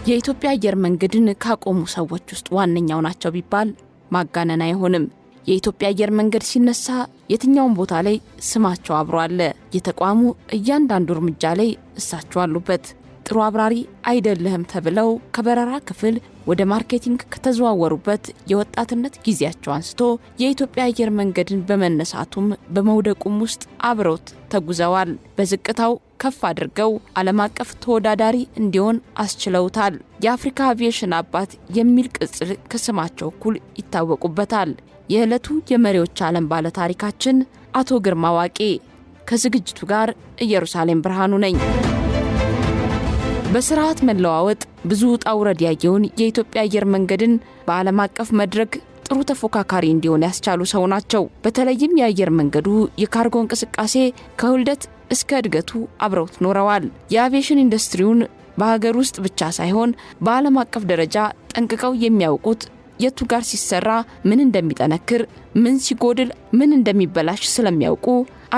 የኢትዮጵያ አየር መንገድን ካቆሙ ሰዎች ውስጥ ዋነኛው ናቸው ቢባል ማጋነን አይሆንም። የኢትዮጵያ አየር መንገድ ሲነሳ የትኛውም ቦታ ላይ ስማቸው አብሮ አለ። የተቋሙ እያንዳንዱ እርምጃ ላይ እሳቸው አሉበት። ጥሩ አብራሪ አይደለህም ተብለው ከበረራ ክፍል ወደ ማርኬቲንግ ከተዘዋወሩበት የወጣትነት ጊዜያቸው አንስቶ የኢትዮጵያ አየር መንገድን በመነሳቱም በመውደቁም ውስጥ አብረውት ተጉዘዋል። በዝቅታው ከፍ አድርገው ዓለም አቀፍ ተወዳዳሪ እንዲሆን አስችለውታል። የአፍሪካ አቪዬሽን አባት የሚል ቅጽል ከስማቸው እኩል ይታወቁበታል። የዕለቱ የመሪዎች ዓለም ባለ ታሪካችን አቶ ግርማ ዋቄ። ከዝግጅቱ ጋር ኢየሩሳሌም ብርሃኑ ነኝ። በስርዓት መለዋወጥ ብዙ ውጣ ውረድ ያየውን የኢትዮጵያ አየር መንገድን በዓለም አቀፍ መድረክ ጥሩ ተፎካካሪ እንዲሆን ያስቻሉ ሰው ናቸው። በተለይም የአየር መንገዱ የካርጎ እንቅስቃሴ ከውልደት እስከ እድገቱ አብረውት ኖረዋል። የአቪዬሽን ኢንዱስትሪውን በሀገር ውስጥ ብቻ ሳይሆን በዓለም አቀፍ ደረጃ ጠንቅቀው የሚያውቁት የቱ ጋር ሲሰራ ምን እንደሚጠነክር፣ ምን ሲጎድል፣ ምን እንደሚበላሽ ስለሚያውቁ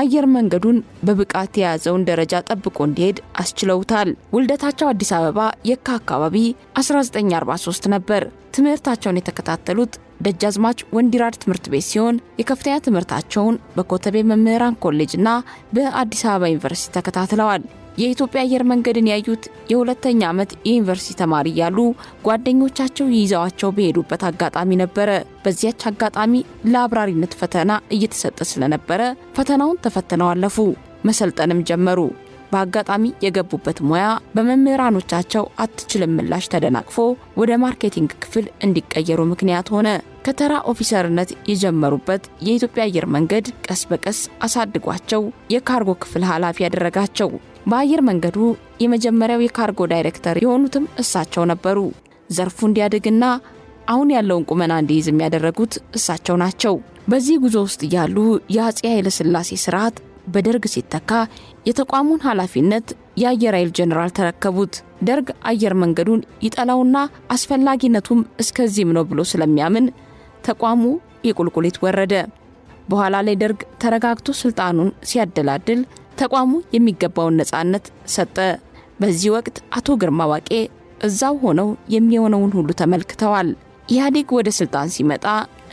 አየር መንገዱን በብቃት የያዘውን ደረጃ ጠብቆ እንዲሄድ አስችለውታል። ውልደታቸው አዲስ አበባ የካ አካባቢ 1943 ነበር። ትምህርታቸውን የተከታተሉት ደጃዝማች ወንዲራድ ትምህርት ቤት ሲሆን የከፍተኛ ትምህርታቸውን በኮተቤ መምህራን ኮሌጅና በአዲስ አበባ ዩኒቨርሲቲ ተከታትለዋል። የኢትዮጵያ አየር መንገድን ያዩት የሁለተኛ ዓመት የዩኒቨርሲቲ ተማሪ ያሉ ጓደኞቻቸው ይዘዋቸው በሄዱበት አጋጣሚ ነበረ። በዚያች አጋጣሚ ለአብራሪነት ፈተና እየተሰጠ ስለነበረ ፈተናውን ተፈትነው አለፉ። መሰልጠንም ጀመሩ። በአጋጣሚ የገቡበት ሙያ በመምህራኖቻቸው አትችልም ምላሽ ተደናቅፎ ወደ ማርኬቲንግ ክፍል እንዲቀየሩ ምክንያት ሆነ። ከተራ ኦፊሰርነት የጀመሩበት የኢትዮጵያ አየር መንገድ ቀስ በቀስ አሳድጓቸው የካርጎ ክፍል ኃላፊ ያደረጋቸው። በአየር መንገዱ የመጀመሪያው የካርጎ ዳይሬክተር የሆኑትም እሳቸው ነበሩ። ዘርፉ እንዲያድግና አሁን ያለውን ቁመና እንዲይዝ የሚያደረጉት እሳቸው ናቸው። በዚህ ጉዞ ውስጥ ያሉ የአፄ ኃይለ ሥላሴ ስርዓት በደርግ ሲተካ የተቋሙን ኃላፊነት የአየር ኃይል ጄኔራል ተረከቡት። ደርግ አየር መንገዱን ይጠላውና አስፈላጊነቱም እስከዚህም ነው ብሎ ስለሚያምን ተቋሙ የቁልቁሊት ወረደ። በኋላ ላይ ደርግ ተረጋግቶ ስልጣኑን ሲያደላድል ተቋሙ የሚገባውን ነጻነት ሰጠ። በዚህ ወቅት አቶ ግርማ ዋቄ እዛው ሆነው የሚሆነውን ሁሉ ተመልክተዋል። ኢህአዴግ ወደ ስልጣን ሲመጣ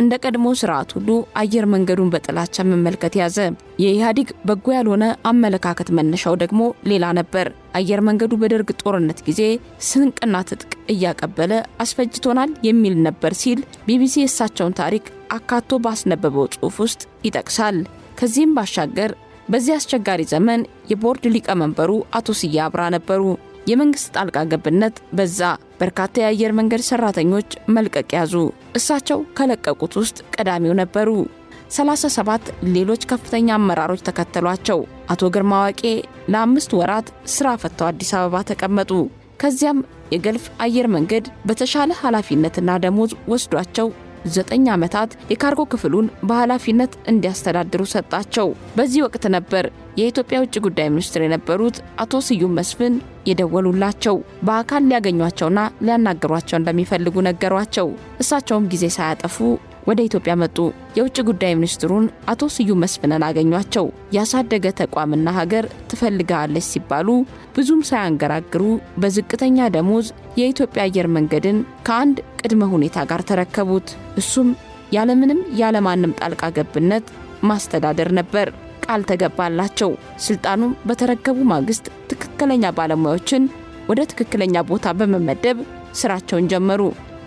እንደ ቀድሞ ስርዓት ሁሉ አየር መንገዱን በጥላቻ መመልከት ያዘ። የኢህአዴግ በጎ ያልሆነ አመለካከት መነሻው ደግሞ ሌላ ነበር። አየር መንገዱ በደርግ ጦርነት ጊዜ ስንቅና ትጥቅ እያቀበለ አስፈጅቶናል የሚል ነበር ሲል ቢቢሲ የእሳቸውን ታሪክ አካቶ ባስነበበው ጽሑፍ ውስጥ ይጠቅሳል። ከዚህም ባሻገር በዚህ አስቸጋሪ ዘመን የቦርድ ሊቀመንበሩ አቶ ስዬ አብርሃ ነበሩ። የመንግስት ጣልቃ ገብነት በዛ። በርካታ የአየር መንገድ ሰራተኞች መልቀቅ ያዙ። እሳቸው ከለቀቁት ውስጥ ቀዳሚው ነበሩ። 37 ሌሎች ከፍተኛ አመራሮች ተከተሏቸው። አቶ ግርማ ዋቄ ለ5 ወራት ስራ ፈተው አዲስ አበባ ተቀመጡ። ከዚያም የገልፍ አየር መንገድ በተሻለ ኃላፊነትና ደሞዝ ወስዷቸው 9 ዓመታት የካርጎ ክፍሉን በኃላፊነት እንዲያስተዳድሩ ሰጣቸው። በዚህ ወቅት ነበር የኢትዮጵያ ውጭ ጉዳይ ሚኒስትር የነበሩት አቶ ስዩም መስፍን የደወሉላቸው። በአካል ሊያገኟቸውና ሊያናገሯቸው እንደሚፈልጉ ነገሯቸው። እሳቸውም ጊዜ ሳያጠፉ ወደ ኢትዮጵያ መጡ። የውጭ ጉዳይ ሚኒስትሩን አቶ ስዩም መስፍንን አገኟቸው። ያሳደገ ተቋምና ሀገር ትፈልጋለች ሲባሉ ብዙም ሳያንገራግሩ በዝቅተኛ ደሞዝ የኢትዮጵያ አየር መንገድን ከአንድ ቅድመ ሁኔታ ጋር ተረከቡት። እሱም ያለምንም ያለማንም ጣልቃ ገብነት ማስተዳደር ነበር። ቃል ተገባላቸው። ስልጣኑን በተረከቡ ማግስት ትክክለኛ ባለሙያዎችን ወደ ትክክለኛ ቦታ በመመደብ ስራቸውን ጀመሩ።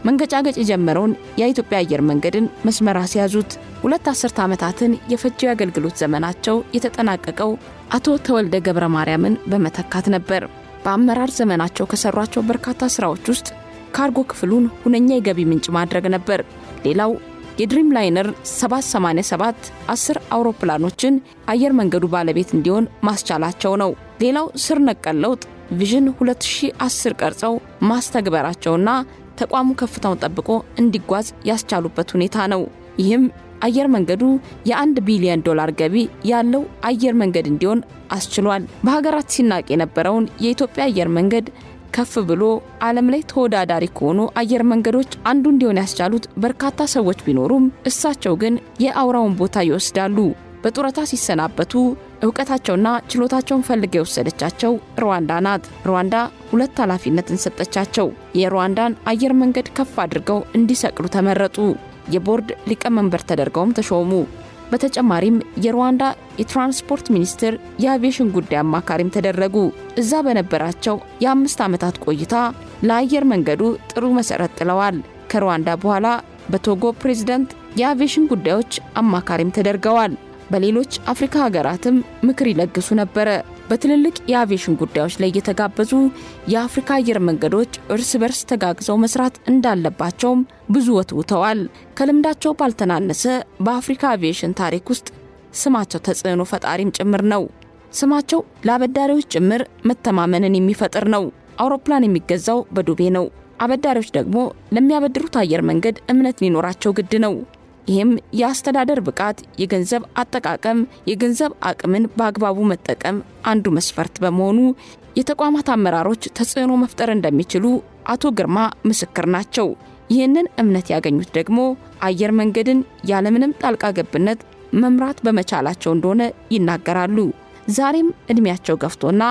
መንገጫገጭ የጀመረውን የኢትዮጵያ አየር መንገድን መስመር አስያዙት። 2 አስርት ዓመታትን የፈጀው የአገልግሎት ዘመናቸው የተጠናቀቀው አቶ ተወልደ ገብረ ማርያምን በመተካት ነበር። በአመራር ዘመናቸው ከሰሯቸው በርካታ ስራዎች ውስጥ ካርጎ ክፍሉን ሁነኛ የገቢ ምንጭ ማድረግ ነበር። ሌላው የድሪም ላይነር 787 10 አውሮፕላኖችን አየር መንገዱ ባለቤት እንዲሆን ማስቻላቸው ነው። ሌላው ስር ነቀል ለውጥ ቪዥን 2010 ቀርጸው ማስተግበራቸውና ተቋሙ ከፍታውን ጠብቆ እንዲጓዝ ያስቻሉበት ሁኔታ ነው። ይህም አየር መንገዱ የ$1 ቢሊዮን ገቢ ያለው አየር መንገድ እንዲሆን አስችሏል። በሀገራት ሲናቅ የነበረውን የኢትዮጵያ አየር መንገድ ከፍ ብሎ ዓለም ላይ ተወዳዳሪ ከሆኑ አየር መንገዶች አንዱ እንዲሆን ያስቻሉት በርካታ ሰዎች ቢኖሩም እሳቸው ግን የአውራውን ቦታ ይወስዳሉ። በጡረታ ሲሰናበቱ ዕውቀታቸውና ችሎታቸውን ፈልገው የወሰደቻቸው ሩዋንዳ ናት። ሩዋንዳ ሁለት ኃላፊነትን ሰጠቻቸው። የሩዋንዳን አየር መንገድ ከፍ አድርገው እንዲሰቅሉ ተመረጡ። የቦርድ ሊቀመንበር ተደርገውም ተሾሙ። በተጨማሪም የሩዋንዳ የትራንስፖርት ሚኒስትር የአቪዬሽን ጉዳይ አማካሪም ተደረጉ። እዛ በነበራቸው የ5 ዓመታት ቆይታ ለአየር መንገዱ ጥሩ መሰረት ጥለዋል። ከሩዋንዳ በኋላ በቶጎ ፕሬዝዳንት የአቪዬሽን ጉዳዮች አማካሪም ተደርገዋል። በሌሎች አፍሪካ ሀገራትም ምክር ይለግሱ ነበር። በትልልቅ የአቪዬሽን ጉዳዮች ላይ የተጋበዙ የአፍሪካ አየር መንገዶች እርስ በርስ ተጋግዘው መስራት እንዳለባቸውም ብዙ ወትውተዋል። ከልምዳቸው ባልተናነሰ በአፍሪካ አቪዬሽን ታሪክ ውስጥ ስማቸው ተጽዕኖ ፈጣሪም ጭምር ነው። ስማቸው ለአበዳሪዎች ጭምር መተማመንን የሚፈጥር ነው። አውሮፕላን የሚገዛው በዱቤ ነው። አበዳሪዎች ደግሞ ለሚያበድሩት አየር መንገድ እምነት ሊኖራቸው ግድ ነው። ይህም የአስተዳደር ብቃት፣ የገንዘብ አጠቃቀም፣ የገንዘብ አቅምን በአግባቡ መጠቀም አንዱ መስፈርት በመሆኑ የተቋማት አመራሮች ተጽዕኖ መፍጠር እንደሚችሉ አቶ ግርማ ምስክር ናቸው። ይህንን እምነት ያገኙት ደግሞ አየር መንገድን ያለምንም ጣልቃ ገብነት መምራት በመቻላቸው እንደሆነ ይናገራሉ። ዛሬም እድሜያቸው ገፍቶና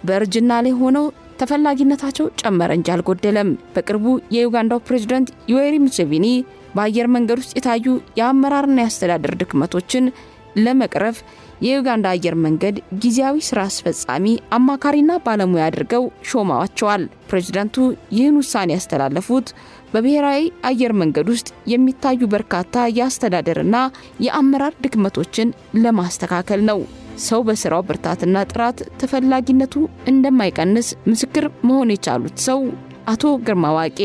በእርጅና ላይ ሆነው ተፈላጊነታቸው ጨመረ እንጂ አልጎደለም። በቅርቡ የዩጋንዳው ፕሬዝዳንት ዩዌሪ ሙሴቪኒ በአየር መንገድ ውስጥ የታዩ የአመራርና የአስተዳደር ድክመቶችን ለመቅረፍ የዩጋንዳ አየር መንገድ ጊዜያዊ ስራ አስፈጻሚ አማካሪና ባለሙያ አድርገው ሾመዋቸዋል። ፕሬዝዳንቱ ይህን ውሳኔ ያስተላለፉት በብሔራዊ አየር መንገድ ውስጥ የሚታዩ በርካታ የአስተዳደርና የአመራር ድክመቶችን ለማስተካከል ነው። ሰው በስራው ብርታትና ጥራት ተፈላጊነቱ እንደማይቀንስ ምስክር መሆን የቻሉት ሰው አቶ ግርማ ዋቄ